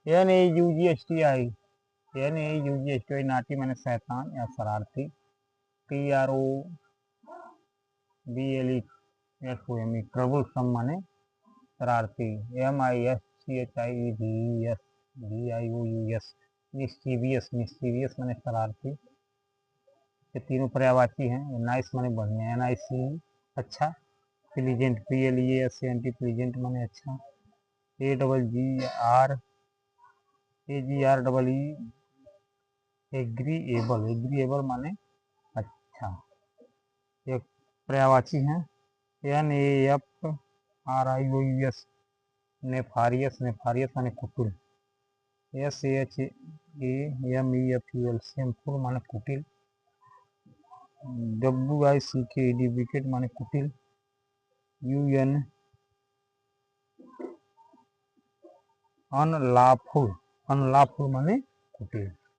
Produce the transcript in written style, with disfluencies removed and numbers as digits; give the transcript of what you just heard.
NAUGSTI NAUGSTI नाटी माने शैतान या शरारती। TROBLESOME ट्रबलसम माने शरारती। MISCHIEVES मिस्चीवियस माने शरारती। ये तीनों पर्यायवाची हैं। नाइस माने बढ़िया, NIC अच्छा। प्लीजेंट PLEASANT प्लीजेंट माने अच्छा। AGREE एग्रीएबल माने अच्छा। एक पर्यायवाची हैं। NAFRIOUS नेफारियस माने कुटिल। SHAMEFUL शेमफुल माने कुटिल। WICKED विकेट माने कुटिल। UN अनलॉफुल माने कुटिल।